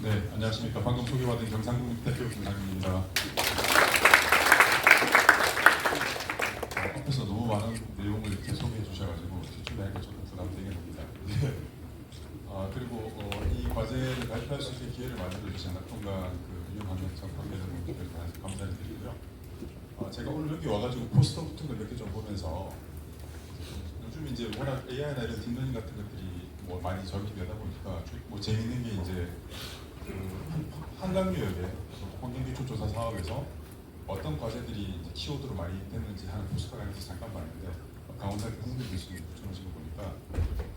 네, 안녕하십니까. 방금 소개받은 경상국 대표 김상민입니다. 앞에서 너무 많은 내용을 이렇게 소개해 주셔가지고 추출하기가 조금 부담되긴 합니다. 그리고 이 과제를 발표할 수 있는 기회를 만들어 주신 낙동강 유형환경청 관계자분들께 감사를 드리고요. 제가 오늘 여기 와가지고 포스터 같은 걸 몇 개 좀 보면서 요즘 이제 워낙 AI나 이런 딥러닝 같은 것들이 뭐 많이 적용되다 보니까 뭐 재밌는 게 이제 한강유역의 환경기초 조사 사업에서 어떤 과제들이 이제 키워드로 많이 됐는지 하는 포스터가 있어서 잠깐 봤는데 강원대 홍대 교수님 붙여놓으신 거 보니까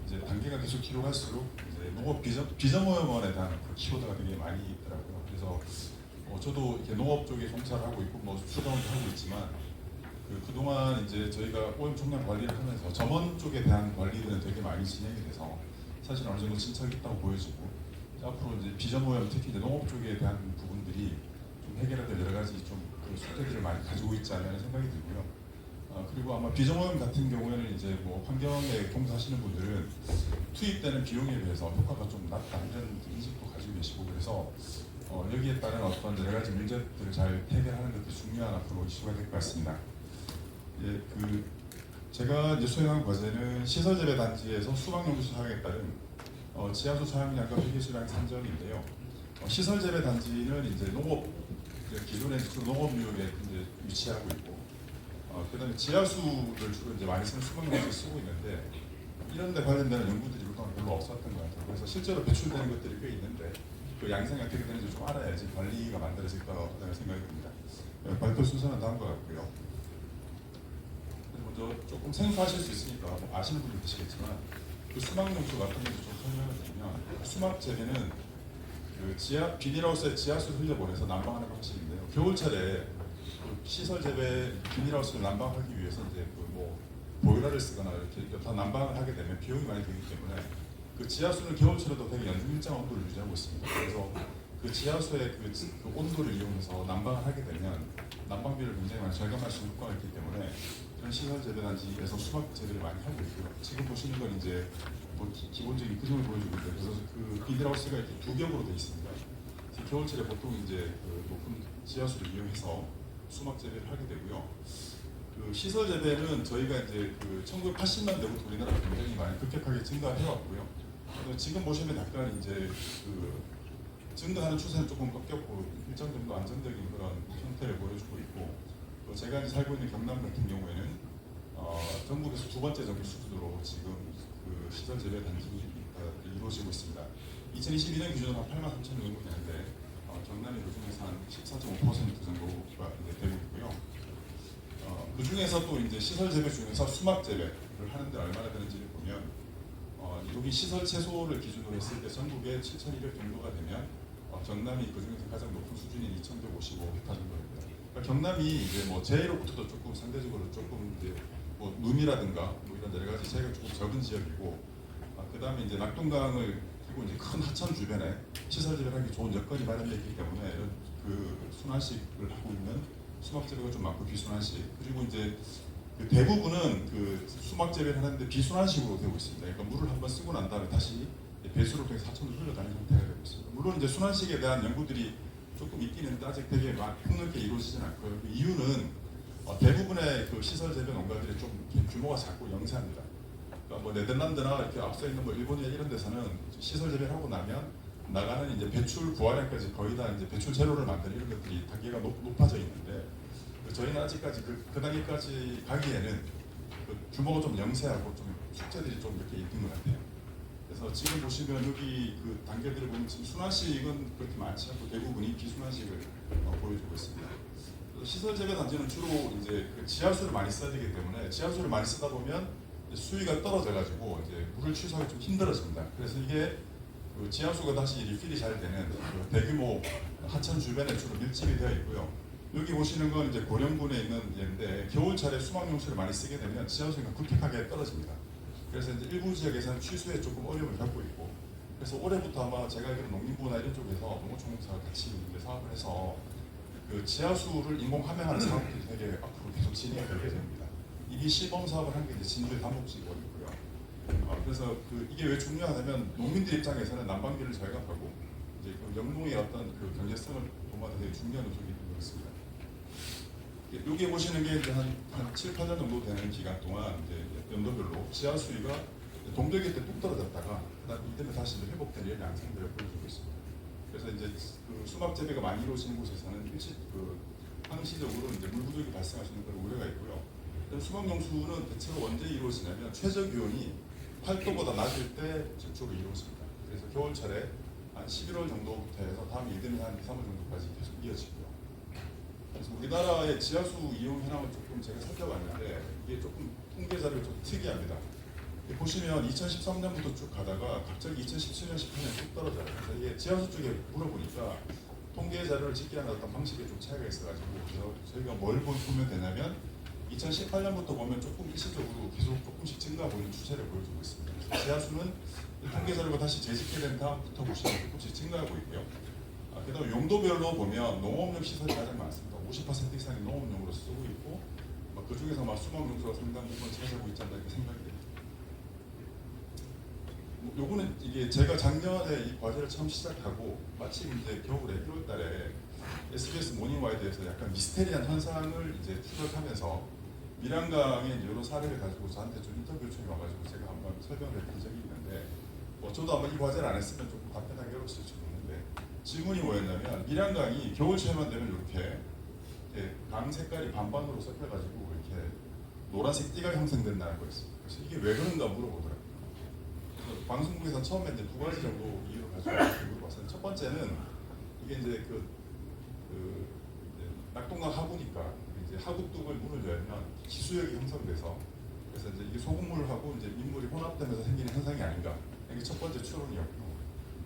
이제 단계가 계속 길어갈수록 이제 농업 비전오염원에 대한 그 키워드가 되게 많이 있더라고요. 그래서 저도 이렇게 농업 쪽에 종사를 하고 있고 뭐 수자원도 하고 있지만 그동안 이제 저희가 오염 총량 관리를 하면서 점원 쪽에 대한 관리들은 되게 많이 진행이 돼서 사실 어느 정도 진척이 있다고 보여지고 앞으로 이제 비전오염 특히 이제 농업 쪽에 대한 부분들이 좀 해결해야 될 여러 가지 좀 숙제들을 많이 가지고 있지 않나 생각이 들고요. 그리고 아마 비전오염 같은 경우에는 이제 뭐 환경에 종사하시는 분들은 투입되는 비용에 비해서 효과가 좀 낮다 이런 인식도 가지고 계시고 그래서 여기에 따른 어떤 여러 가지 문제들을 잘 해결하는 것도 중요한 앞으로 이슈가 될 것 같습니다. 예, 제가 이제 수행한 과제는 시설재배 단지에서 수박용수 사용에 따른 지하수 사용량과 폐기수량 산정인데요. 시설재배 단지는 이제 농업 기존의 주로 농업용에 이제 위치하고 있고, 그다음에 지하수를 주로 이제 많이 쓰는 수박용수를 쓰고 있는데 이런 데 관련된 연구들이 그동안 별로 없었던 것 같아요. 그래서 실제로 배출되는 것들이 꽤 있는데 그 양상이 어떻게 되는지 좀 알아야지 관리가 만들어질 거라고 생각이 듭니다. 발표 순서는 다음과 같고요. 먼저 조금 생소하실 수 있으니까 뭐 아시는 분들 계시겠지만 그 수막용수 같은 것도 좀 설명을 드리면 수막 재배는 그 비닐하우스에 지하수를 흘려보내서 난방하는 방식인데요. 겨울철에 그 시설 재배 비닐하우스를 난방하기 위해서 이제 뭐 보일러를 쓰거나 이렇게 다 난방을 하게 되면 비용이 많이 들기 때문에 그 지하수는 겨울철에도 되게 연중 일정한 온도를 유지하고 있습니다. 그래서 그 지하수의 그 온도를 이용해서 난방을 하게 되면 난방비를 굉장히 많이 절감할 수 있는 효과가 있기 때문에 이런 시설 재배 단지에서 수막 재배를 많이 하고 있고요. 지금 보시는 건 이제 뭐 기본적인 그림을 보여주고 있는데 그래서 그 비닐하우스가 이렇게 두 겹으로 되어 있습니다. 겨울철에 보통 이제 그 높은 지하수를 이용해서 수막 재배를 하게 되고요. 그 시설 재배는 저희가 이제 그 1980년대부터 우리나라가 굉장히 많이 급격하게 증가해 왔고요. 지금 보시면 약간 이제 그 증가하는 추세는 조금 꺾였고 일정 정도 안정적인 그런 형태를 보여주고 있고 또 제가 이제 살고 있는 경남 같은 경우에는 전국에서 두 번째 정도 수준으로 지금 그 시설 재배 단지가 이루어지고 있습니다. 2022년 기준으로 한 8만 3천 정도 되는데 경남이 그 중에서 한 14.5% 정도가 이제 되고 있고요. 그 중에서 또 이제 시설 재배 중에서 수막 재배를 하는데 얼마나 되는지를 보면 여기 시설 채소를 기준으로 했을 때 전국에 7,200 정도가 되면 경남이 그 중에서 가장 높은 수준인 2,155헥타 정도입니다. 그러니까 경남이 이제 뭐 재해로부터도 조금 상대적으로 조금 이제 뭐 눈이라든가 뭐 이런 여러 가지 재해가 조금 적은 지역이고, 그 다음에 이제 낙동강을 그리고 이제 큰 하천 주변에 시설 재배하기 좋은 여건이 마련되어 있기 때문에 이런 그 순환식을 하고 있는 수막 재배가 좀 많고 비순환식 그리고 이제 그 대부분은 그 수막 재배를 하는데 비순환식으로 되고 있습니다. 그러니까 물을 한번 쓰고 난 다음에 다시 배수로 통해서 하천으로 흘러가는 형태가 되고 있습니다. 물론 이제 순환식에 대한 연구들이 조금 있긴 있는데 아직 되게 폭넓게 이루어지진 않고요. 그 이유는 대부분의 그 시설 재배 농가들이 좀 규모가 작고 영세합니다. 그러니까 뭐 네덜란드나 이렇게 앞서 있는 뭐 일본이나 이런 데서는 시설 재배를 하고 나면 나가는 이제 배출 부활량까지 거의 다 이제 배출 제로를 만드는 이런 것들이 단계가 높아져 있는데 저희는 아직까지 그 단계까지 가기에는 그 규모가 좀 영세하고 좀 숙제들이 좀 이렇게 있는 것 같아요. 그래서 지금 보시면 여기 그 단계들을 보면 지금 순환식은 그렇게 많지 않고 대부분이 비순환식을 보여주고 있습니다. 시설 재배 단지는 주로 이제 그 지하수를 많이 써야 되기 때문에 지하수를 많이 쓰다 보면 수위가 떨어져가지고 이제 물을 취소하기 좀 힘들어집니다. 그래서 이게 그 지하수가 다시 리필이 잘 되는 그 대규모 하천 주변에 주로 밀집이 되어 있고요. 여기 보시는 건 이제 고령군에 있는 예인데 겨울철에 수막용수를 많이 쓰게 되면 지하수가 급격하게 떨어집니다. 그래서 이제 일부 지역에서는 취수에 조금 어려움을 겪고 있고 그래서 올해부터 아마 제가 알기로 농림부나 이런 쪽에서 농어촌공사가 같이 사업을 해서 그 지하수를 인공 함양하는 사업들이 되게 앞으로 계속 진행이 되게 됩니다. 이미 시범 사업을 한 게 이제 진주의 단목지거든요. 그래서 이게 왜 중요하냐면 농민들 입장에서는 난방비를 절감하고 이제 그 영농의 어떤 그 경제성을 도모하는 되게 중요한 요소이기 때문에 그렇습니다. 여기 보시는 게 이제 한 7, 8년 정도 되는 기간 동안 이제 연도별로 지하 수위가 동절기 때 뚝 떨어졌다가 그다음 이때는 다시 회복된 이런 양상들을 보여주고 있습니다. 그래서 이제 그 수막 재배가 많이 이루어지는 곳에서는 항시적으로 이제 물 부족이 발생할 수 있는 그런 우려가 있고요. 수막 용수는 대체로 언제 이루어지냐면 최저 기온이 8도보다 낮을 때 주로 이루어집니다. 그래서 겨울철에 한 11월 정도부터 해서 다음 이듬해 한 2, 3월 정도까지 계속 이어지고요. 그래서 우리나라의 지하수 이용 현황을 조금 제가 살펴봤는데 이게 조금 통계 자료가 좀 특이합니다. 보시면 2013년부터 쭉 가다가 갑자기 2017년, 18년 쭉 떨어져요. 그래서 이게 지하수 쪽에 물어보니까 통계 자료를 짓게 하는 어떤 방식에 좀 차이가 있어가지고 그래서 저희가 뭘 보면 되냐면 2018년부터 보면 조금 일시적으로 계속 조금씩 증가 보이는 추세를 보여주고 있습니다. 그래서 지하수는 통계 자료가 다시 재집계된 다음부터 보시면 조금씩 증가하고 있고요. 그다음에 용도별로 보면 농업용 시설이 가장 많습니다. 50% 이상이 농업용으로 쓰고 있고 그 중에서 수막 용수가 상당 부분 차지하고 있지 않나 이렇게 생각이 됩니다. 요거는 이게 제가 작년에 이 과제를 처음 시작하고 마침 이제 겨울에 1월달에 SBS 모닝와이드에서 약간 미스테리한 현상을 이제 추적하면서 밀양강의 이런 사례를 가지고 저한테 좀 인터뷰 요청이 와가지고 제가 한번 설명을 했던 적이 있는데 저도 아마 이 과제를 안 했으면 조금 답변하기 어려웠을지 모르는데 질문이 뭐였냐면 밀양강이 겨울철만 되면 이렇게 강 색깔이 반반으로 섞여가지고 이렇게 노란색 띠가 형성된다는 거였어요. 그래서 이게 왜 그런가 물어보더라고요. 방송국에서 처음에 이제 두 가지 정도 이유를 가지고 물어봤어요. 첫 번째는 이게 이제 이제 낙동강 하구니까 이제 하구뚝을 문을 열면 기수역이 형성돼서 그래서 이제 이게 소금물하고 이제 민물이 혼합되면서 생기는 현상이 아닌가. 이게 첫 번째 추론이었고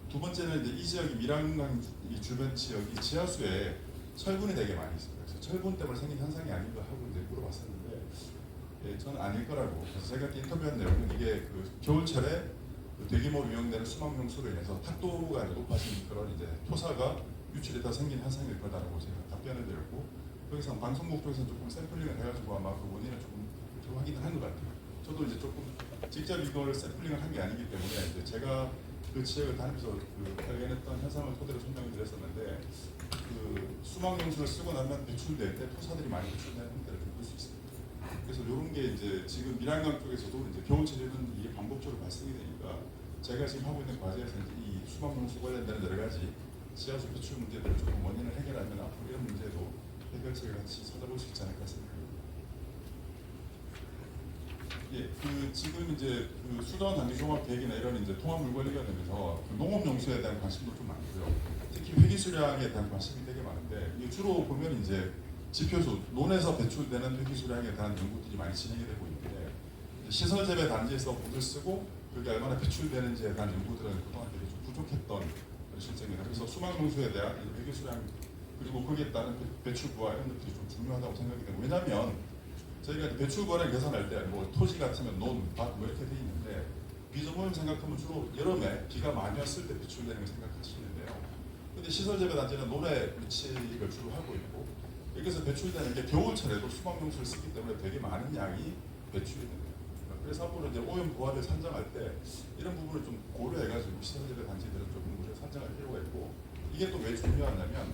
두 번째는 이제 이 지역이 밀양강 이 주변 지역이 지하수에 철분이 되게 많이 있어요. 그래서 철분 때문에 생긴 현상이 아닌가 하고 이제 물어봤었는데 저는 아닐 거라고. 그래서 제가 인터뷰한 내용은 이게 그 겨울철에 대규모로 이용되는 수막용수로 인해서 탁도가 높아진 그런 이제 토사가 유출돼서 생긴 현상일 거다라고 제가 답변을 드렸고 거기서 방송국 쪽에서 조금 샘플링을 해가지고 아마 그 원인을 조금 확인을 한 것 같아요. 저도 이제 조금 직접 이걸 샘플링을 한 게 아니기 때문에 이제 제가 그 지역을 다니면서 발견했던 현상을 토대로 설명을 드렸었는데 그 수막용수를 쓰고 나면 배출될 때 토사들이 많이 배출되는 형태를 좀 볼 수 있습니다. 그래서 이런 게 이제 지금 밀양강 쪽에서도 이제 겨울철에는 이게 반복적으로 발생이 되니까 제가 지금 하고 있는 과제에서 이제 이 수막용수 관련되는 여러 가지 지하수 배출 문제들을 조금 원인을 해결하면 앞으로 이런 문제도 해결책을 같이 찾아볼 수 있지 않을까 생각합니다. 예, 지금 이제 수도원 단기 종합 계획이나 이런 이제 통합 물 관리가 되면서 농업 용수에 대한 관심도 좀 많고요. 특히 회기 수량에 대한 관심이 되게 많은데 이게 주로 보면 이제 지표수 논에서 배출되는 회기 수량에 대한 연구들이 많이 진행이 되고 있는데 시설 재배 단지에서 물을 쓰고 그게 얼마나 배출되는지에 대한 연구들은 그동안 되게 좀 부족했던 실정입니다. 그래서 수막 용수에 대한 회기 수량 그리고 거기에 따른 배출구와 이런 것들이 좀 중요하다고 생각이 되고 왜냐하면 저희가 배출권을 계산할 때 뭐 토지 같으면 논, 밭 뭐 이렇게 돼 있는데 비조물 생각하면 주로 여름에 비가 많이 왔을 때 배출되는 걸 생각하시는데요. 근데 시설 재배 단지는 논에 위치를 주로 하고 있고 여기서 배출되는 게 겨울철에도 수막용수를 쓰기 때문에 되게 많은 양이 배출이 됩니다. 그래서 앞으로 이제 오염 부하를 산정할 때 이런 부분을 좀 고려해가지고 시설 재배 단지들은 조금 우리가 산정할 필요가 있고 이게 또 왜 중요하냐면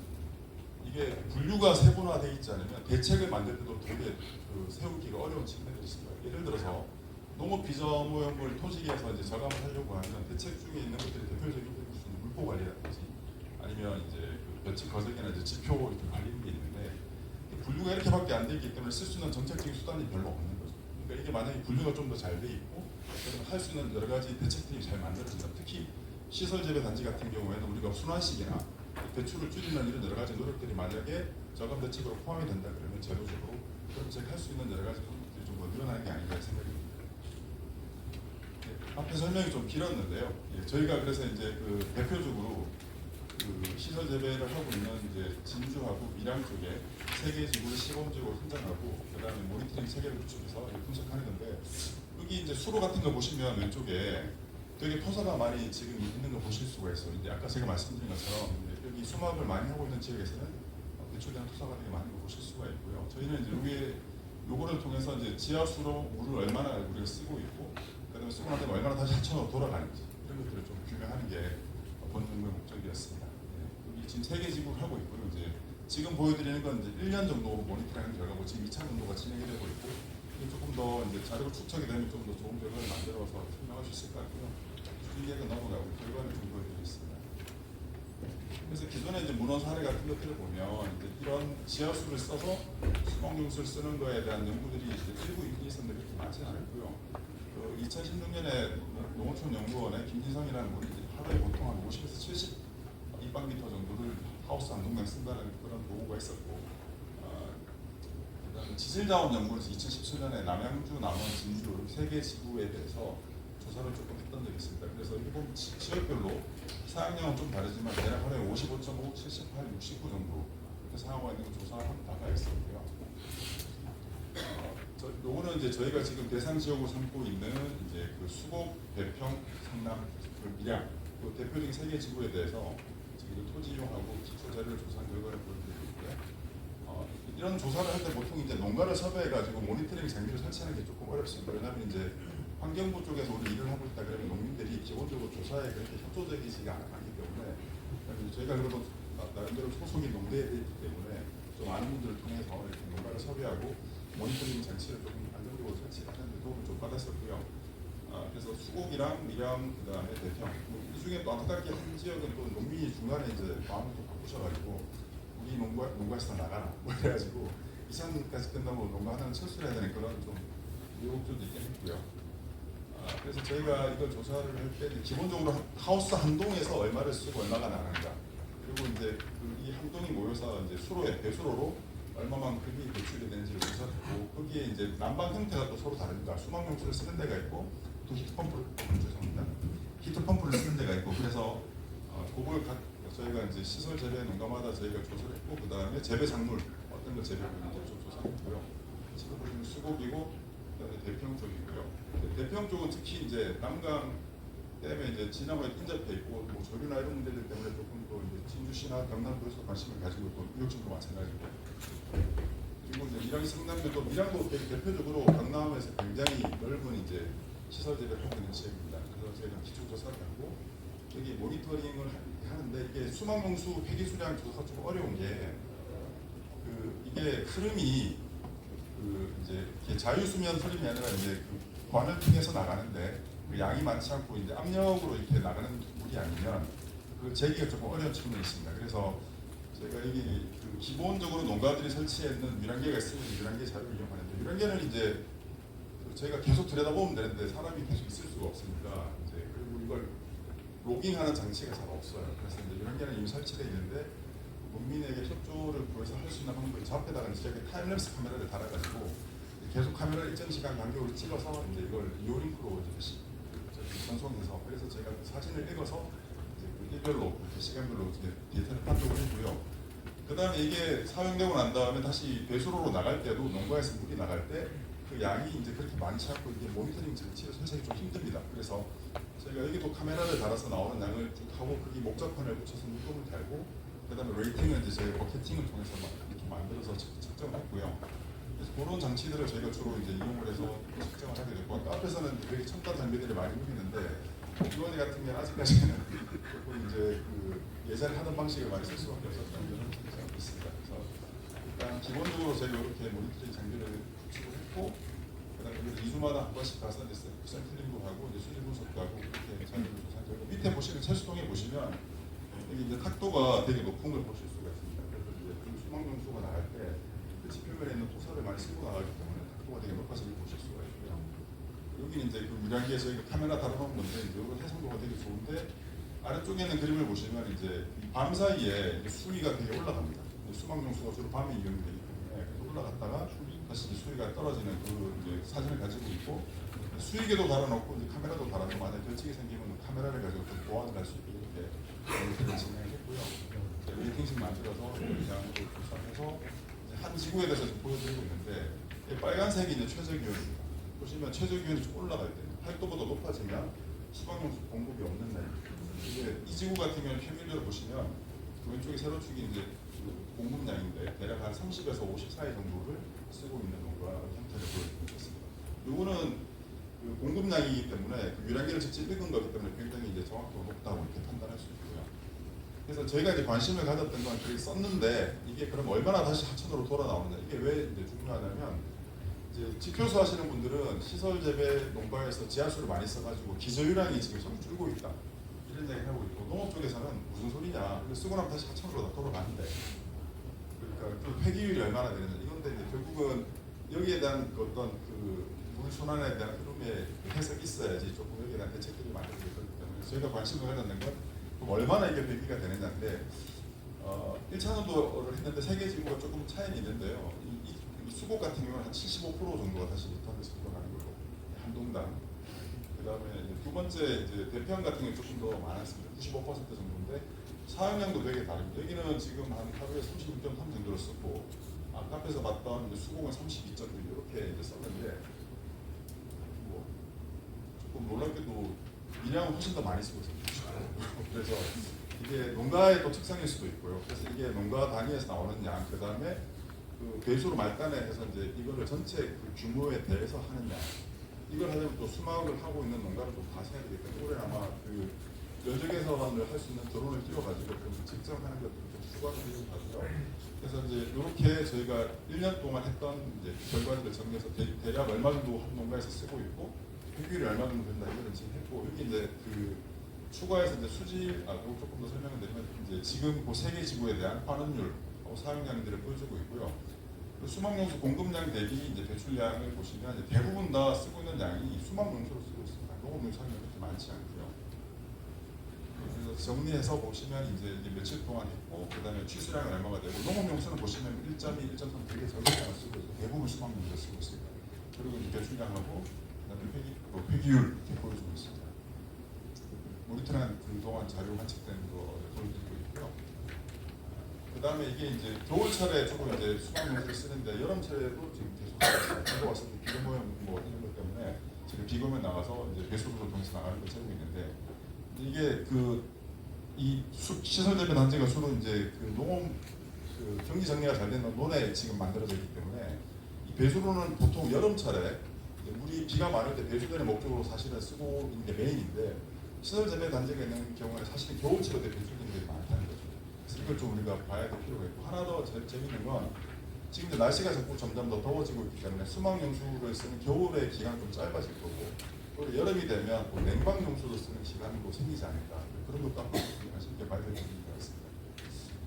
이게 분류가 세분화되어 있지 않으면 대책을 만들 때도 되게 세우기가 어려운 측면이 있습니다. 예를 들어서 농업 비저오염물 토지에서 이제 저감을 하려고 하면 대책 중에 있는 것들이 대표적인 게 물포 관리라든지 아니면 이제 멸치 거적이나 이제 지표 이렇게 관리는 게 있는데 분류가 이렇게밖에 안 되기 때문에 쓸 수 있는 정책적인 수단이 별로 없는 거죠. 그러니까 이게 만약에 분류가 좀 더 잘 돼 있고 그러면 할 수 있는 여러 가지 대책들이 잘 만들어진다. 특히 시설 재배 단지 같은 경우에는 우리가 순환식이나 배출을 줄이는 이런 여러 가지 노력들이 만약에 저감 대책으로 포함이 된다 그러면 제도적으로 그런 대책 할 수 있는 여러 가지 방법들이 좀 더 늘어나는 게 아닌가 생각입니다. 네, 앞에 설명이 좀 길었는데요. 예, 저희가 그래서 이제 대표적으로 시설 재배를 하고 있는 이제 진주하고 밀양 쪽에 세 개 지구를 시범적으로 선정하고 그다음에 모니터링 체계를 구축해서 분석하는 건데 여기 이제 수로 같은 거 보시면 왼쪽에 되게 토사가 많이 지금 있는 거 보실 수가 있어요. 이제 아까 제가 말씀드린 것처럼 여기 수막을 많이 하고 있는 지역에서는 배출되는 토사가 되게 많은 거 보실 수가 있고요. 저희는 이제 여기에 요거를 통해서 이제 지하수로 물을 얼마나 우리가 쓰고 있고 그다음에 쓰고 나면 얼마나 다시 하천으로 돌아가는지 이런 것들을 좀 규명하는 게 본능의 목적이었습니다. 지금 3개 지구를 하고 있고요. 이제 지금 보여드리는 건 이제 1년 정도 모니터링 결과고 지금 2차 연도가 진행이 되고 있고 조금 더 이제 자료가 축적이 되면 좀 더 좋은 결과를 만들어서 설명할 수 있을 것 같고요. 준비가 넘어가고 결과를 좀 보여드리겠습니다. 그래서 기존에 이제 문헌 사례 같은 것들을 보면 이제 이런 지하수를 써서 수목용수를 쓰는 거에 대한 연구들이 이제 일부 있긴 있었는데 그렇게 많지는 않았고요. 2016년에 농어촌연구원의 김진성이라는 분이 하루에 보통 한 50에서 70 입방미터 정도를 하우스 한 동당 쓴다는 그런 보고가 있었고, 그다음에 지질자원 연구에서 2017년에 남양주, 남원, 진주 3개 지구에 대해서 조사를 조금 했던 적이 있습니다. 그래서 일본 지역별로 사용량은 좀 다르지만 대략 하루에 55.5, 78, 69 정도 이렇게 사용하고 있는 걸 조사한 바가 있었고요. 요거는 이제 저희가 지금 대상 지역으로 삼고 있는 이제 그 수곡, 대평, 성남, 그 밀양 그 대표적인 3개 지구에 대해서 지금 토지 이용하고 기초 자료를 조사한 결과를 보여드리고 있고요. 이런 조사를 할 때 보통 이제 농가를 섭외해가지고 모니터링 장비를 설치하는 게 조금 어렵습니다. 왜냐하면 이제 환경부 쪽에서 우리 일을 하고 있다 그러면 농민들이 기본적으로 조사에 그렇게 협조적이지가 않기 때문에 저희가 그래도 나름대로 소속인 농대에 있기 때문에 좀 많은 분들을 통해서 이렇게 농가를 섭외하고 모니터링 장치를 조금 안정적으로 설치하는 데 도움을 좀 받았었고요. 그래서 수곡이랑 밀양 그다음에 대평 이 중에 또 안타깝게 한 지역은 또 농민이 중간에 이제 마음을 또 바꾸셔가지고 우리 농가에서 나가라 뭐 이래가지고 이산까지 끝나고 농가 하나는 철수를 해야 되는 그런 좀 의혹들도 있긴 했고요. 그래서 저희가 이걸 조사를 할 때 기본적으로 하우스 한 동에서 얼마를 쓰고 얼마가 나가는가 그리고 이제 이 한 동이 모여서 이제 수로에 배수로로 얼마만큼이 배출이 되는지를 조사했고 거기에 이제 난방 형태가 또 서로 다릅니다. 수막용수를 쓰는 데가 있고 또 히트펌프를 쓰는 데가 있고 그래서 그걸 저희가 이제 시설 재배 농가마다 저희가 조사를 했고 그 다음에 재배 작물 어떤 걸 재배하는지 좀 조사했고요. 지금 보시면 수곡이고 그다음에 대평 쪽이고요. 대평 쪽은 특히 이제 남강 때문에 이제 지나무에 인접해 있고 뭐 조류나 이런 문제들 때문에 조금 더 이제 진주시나 경남도에서 관심을 가지고 있고 뉴욕州도 마찬가지고 그리고 이제 밀양 성남도 밀양도 대표적으로 강남에서 굉장히 넓은 이제 시설 재배를 하고 있는 지역입니다. 그래서 저희가 기초 조사를 하고 여기 모니터링을 하는데 이게 수막용수 폐기 수량 조사가 좀 어려운 게 이게 흐름이 이제 자유수면 흐름이 아니라 이제 그 관을 통해서 나가는데 그 양이 많지 않고 이제 압력으로 이렇게 나가는 물이 아니면 그 재기가 조금 어려운 측면이 있습니다. 그래서 저희가 여기 그 기본적으로 농가들이 설치해 있는 유량계가 있으면 유량계 자료를 이용하는데 유량계는 이제 저희가 계속 들여다보면 되는데 사람이 계속 있을 수가 없으니까 이제 그리고 이걸 로깅하는 장치가 잘 없어요. 그래서 이제 유량계는 이미 설치되어 있는데 국민에게 협조를 구해서 할 수 있는 방법이 저 앞에다가 이제 타임랩스 카메라를 달아가지고 계속 카메라를 일정 시간 간격으로 찍어서 이제 이걸 이오링크로 이제 전송해서 그래서 제가 사진을 읽어서 이제 그 일별로 시간별로 이제 데이터를 판독을 했고요. 그 다음에 이게 사용되고 난 다음에 다시 배수로로 나갈 때도 농가에서 물이 나갈 때 그 양이 이제 그렇게 많지 않고 이게 모니터링 장치를 설치하기 좀 힘듭니다. 그래서 저희가 여기도 카메라를 달아서 나오는 양을 쭉 하고 거기 목자판을 붙여서 물통을 달고 그다음에 레이팅은 이제 저희 버켓팅을 통해서 막 이렇게 만들어서 측정을 했고요. 그래서 그런 장치들을 저희가 주로 이제 이용을 해서 측정을 하게 됐고 아까 앞에서는 되게 첨단 장비들이 많이 보이는데 이번에 같은 경우는 아직까지는 조금 이제 그 예전에 하던 방식을 많이 쓸 수밖에 없었던 점을 생각하고 있습니다. 그래서 일단 기본적으로 저희가 이렇게 모니터링 장비를 구축을 했고 그다음에 2주마다 한 번씩 가서 이제 샘플링도 하고 이제 수질 분석도 하고 그렇게 자료를 조사하고 밑에 보시면 채수통에 보시면 여기 이제 탁도가 되게 높은 걸 보실 수가 있습니다. 그래서 이제 그 수막용수가 나갈 때 그 지표면에 있는 토사를 많이 쓰고 나가기 때문에 탁도가 되게 높아지는 걸 보실 수가 있고요. 여기는 이제 그 밀양기에 저희가 카메라 달아놓은 건데 이건 해상도가 되게 좋은데 아래쪽에 있는 그림을 보시면 이제 밤 사이에 수위가 되게 올라갑니다. 수막용수가 주로 밤에 이용이 되기 때문에 그래서 올라갔다가 다시 수위가 떨어지는 그 이제 사진을 가지고 있고 수위계도 달아놓고 이제 카메라도 달아놓고 만약 결칙이 생기면 카메라를 가지고 좀 보완을 할 수 있게 이렇게 진행했고요. 레이팅식 만들어서 그냥 조사해서 한 지구에 대해서 보여드리고 있는데 빨간색이 이제 최저 기온입니다. 보시면 최저 기온이 좀 올라갈 때 8도보다 높아지면 수박용수 공급이 없는 날. 이게 이 지구 같은 경우는 평균적으로 보시면 그 왼쪽에 세로축이 이제 그 공급량인데 대략 한 30에서 50 사이 정도를 쓰고 있는 농가 형태를 보여드리고 있습니다. 이거는 그 공급량이기 때문에 그 유량계를 직접 읽은 거기 때문에 굉장히 이제 정확도가 높다고 이렇게 판단할 수 있고요. 그래서 저희가 이제 관심을 가졌던 건 그렇게 썼는데 이게 그럼 얼마나 다시 하천으로 돌아 나오느냐, 이게 왜 이제 중요하냐면 이제 직교수 하시는 분들은 시설 재배 농가에서 지하수를 많이 써가지고 기저유량이 지금 좀 줄고 있다 이런 얘기 하고 있고, 농업 쪽에서는 무슨 소리냐, 이거 쓰고 나면 다시 하천으로 다 돌아가는데, 그러니까 그 폐기율이 얼마나 되느냐, 이건데 이제 결국은 여기에 대한 그 어떤 그 물 순환에 대한 흐름의 해석이 있어야지 조금 여기에 대한 대책들이 만들어지기 때문에 저희가 관심을 가졌는 건 그럼 얼마나 이게 배기가 되느냐인데, 1차전도를 했는데 세계 지구가 조금 차이는 있는데요. 이 수곡 같은 경우는 한 75% 정도가 다시 리턴에서 들어가는 걸로, 한 동당. 그 다음에 두 번째 이제 대평 같은 경우는 조금 더 많았습니다. 95% 정도인데 사용량도 되게 다릅니다. 여기는 지금 한 하루에 36.3 정도를 썼고, 아까 앞에서 봤던 수곡은 32.1 이렇게 이제 썼는데, 뭐 조금 놀랍게도 미량은 훨씬 더 많이 쓰고 있습니다. 그래서 이게 농가의 또 특성일 수도 있고요. 그래서 이게 농가 단위에서 나오는 양, 그 다음에 그 배수로 말단에 해서 이제 이거를 전체 그 규모에 대해서 하는 양, 이걸 하려면 또 수막을 하고 있는 농가를 좀 다셔야 되기 때문에 올해 아마 그 면적에서만을 할 수 있는 드론을 띄워가지고 좀 측정하는 것들을 좀 추가로 하려고 하고요. 그래서 이제 이렇게 저희가 1년 동안 했던 이제 결과들을 정리해서 대략 얼마 정도 한 농가에서 쓰고 있고 폐기율이 얼마 정도 된다 이거를 지금 했고, 여기 이제 그 추가해서 이제 수질, 그리고 조금 더 설명을 드리면 이제 지금 그 세계 지구에 대한 환원율하고 사용량들을 보여주고 있고요. 수막용수 공급량 대비 이제 배출량을 보시면 이제 대부분 다 쓰고 있는 양이 수막용수로 쓰고 있습니다. 농업용수 사용량이 그렇게 많지 않고요. 그래서 정리해서 보시면 이제 이게 며칠 동안 했고, 그 다음에 취수량은 얼마가 되고, 농업용수는 보시면 1.2, 1.3 되게 적은 양을 쓰고 있고 대부분 수막용수를 쓰고 있습니다. 그리고 이제 배출량하고 그다음에 폐기율 이렇게 보여주고 있습니다. 모니터링 그동안 자료 관측된 거 보여드리고 있고요. 그 다음에 이게 이제 겨울철에 조금 이제 수박용수를 쓰는데 여름철에도 지금 계속 비가 왔을 때 비료 모형 뭐 이런 것 때문에 지금 비거면 나가서 이제 배수로도 동시 나가는 걸 재고 있는데, 이게 그 이 시설 재배 단지가 주로 이제 그 농업 그 경지 정리가 잘 되는 논에 지금 만들어져 있기 때문에 이 배수로는 보통 여름철에 물이 비가 많을 때 배수되는 목적으로 사실은 쓰고 있는 게 메인인데, 시설 재배 단지가 있는 경우에 사실은 겨울철에 배수되는 게 많다는 거죠. 그래서 이걸 좀 우리가 봐야 될 필요가 있고, 하나 더 재밌는 건 지금 이제 날씨가 자꾸 점점 더 더워지고 있기 때문에 수막용수를 쓰는 겨울의 기간은 좀 짧아질 거고, 또 여름이 되면 또 냉방용수를 쓰는 시간도 생기지 않을까, 그런 것도 한번 쉽게 봐야 될 부분이 있습니다.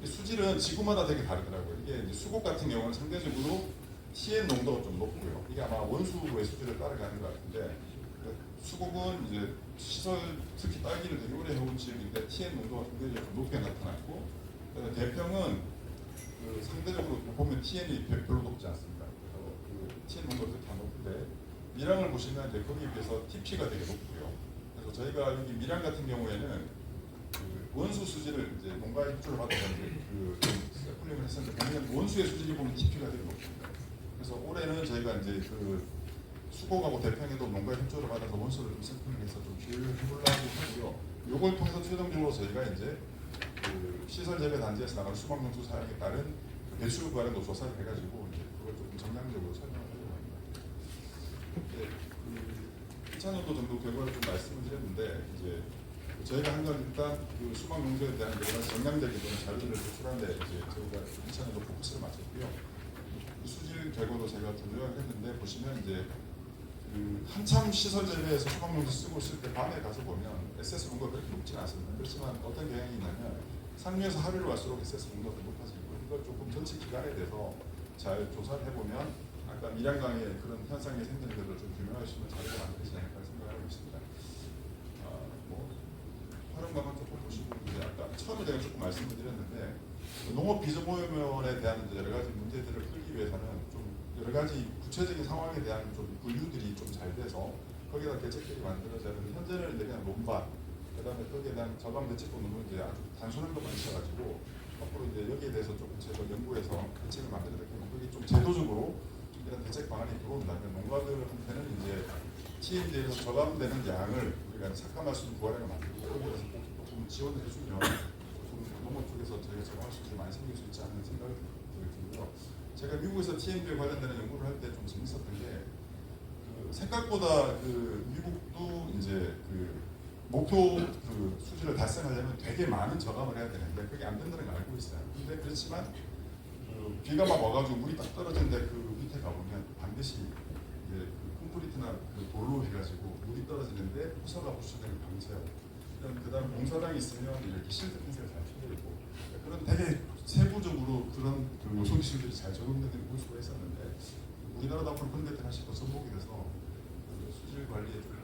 수질은 지구마다 되게 다르더라고요. 이게 이제 수곡 같은 경우는 상대적으로 TN 농도가 좀 높고요. 이게 아마 원수의 수질을 따라가는 것 같은데, 수곡은 이제 시설, 특히 딸기를 되게 오래 해온 지역인데 TN 농도가 상대적으로 좀 높게 나타났고, 대평은 그 상대적으로 보면 TN이 별로 높지 않습니다. 그래서 그 TN 농도가 다 높은데, 밀양을 보시면 이제 거기에 비해서 TP가 되게 높고요. 그래서 저희가 여기 밀양 같은 경우에는 그 원수 수질을 이제 농가의 협조를 받아서 이제 그 샘플링을 했었는데, 보면 원수의 수질이 보면 TP가 되게 높습니다. 그래서 올해는 저희가 이제 그 수곡하고 대평에도 농가의 협조를 받아서 원수를 좀 샘플링해서 좀 비교를 해보려고 하고요. 요걸 통해서 최종적으로 저희가 이제 그 시설 재배 단지에서 나가는 수막용수 사용에 따른 배출 관련도 조사를 해가지고 이제 그걸 조금 정량적으로 설명하려고 합니다. 네, 그 2차년도 정도 결과를 좀 말씀을 드렸는데, 이제 저희가 한 건 일단 그 수막용수에 대한 여러 가지 정량적인 자료들을 제출하는데 이제 저희가 2차년도 포커스를 맞췄고요. 수질 결과도 제가 좀 요약을 했는데, 보시면 이제 그 한참 시설 재배에서 수막용수 쓰고 있을 때 밤에 가서 보면 SS 농도가 그렇게 높지는 않습니다. 그렇지만 어떤 경향이 있냐면 상류에서 하류로 갈수록 SS 농도가 더 높아지고, 이걸 조금 전체 기간에 대해서 잘 조사를 해보면 아까 밀양강의 그런 현상이 생기는 것을 좀 규명할 수 있는 자료가 만들어지지 않을까 생각하고 있습니다. 뭐 활용감은 조금 보시고, 이제 아까 처음에 제가 조금 말씀을 드렸는데 농업 비저모면에 대한 여러 가지 문제들을 풀기 위해서는 좀 여러 가지 구체적인 상황에 대한 좀 분류들이 좀 잘 돼서 거기다 대책들이 만들어져야 되는데, 현재는 이제 그냥 논밭, 그다음에 거기에 대한 저감 대책도 너무 이제 아주 단순한 것만 있어가지고 앞으로 이제 여기에 대해서 조금 제가 연구해서 대책을 만들어야 되겠고, 거기 좀 제도적으로 좀 이런 대책 방안이 들어온다면 농가들한테는 이제 TMD에서 저감되는 양을 우리가 삭감할 수 있는 구간을 만들고, 거기에서 조금 지원을 해주면 농업 쪽에서 저희가 적응할 수 있는 게 많이 생길 수 있지 않는 생각이 들고요. 제가 미국에서 TMD에 관련되는 연구를 할 때 좀 재밌었던 게, 그 생각보다 그 미국도 이제 그 목표 그 수준을 달성하려면 되게 많은 저감을 해야 되는데 그게 안 된다는 걸 알고 있어요. 근데 그렇지만 그 비가 막 와가지고 물이 딱 떨어지는데 그 밑에 가보면 반드시 이제 그 콘크리트나 그 돌로 해가지고 물이 떨어지는데 부서가 부수는 걸 방지하고 그다음 공사장이 있으면 이렇게 실드 핀셋을 잘 쳐져 있고 그런 되게 세부적으로 그런 그 요소 기술들이 잘 적용되는 걸 볼 수가 있었는데 우리나라도 앞으로 그런 데들 하시고 접목이 돼서 그 수질 관리에 좀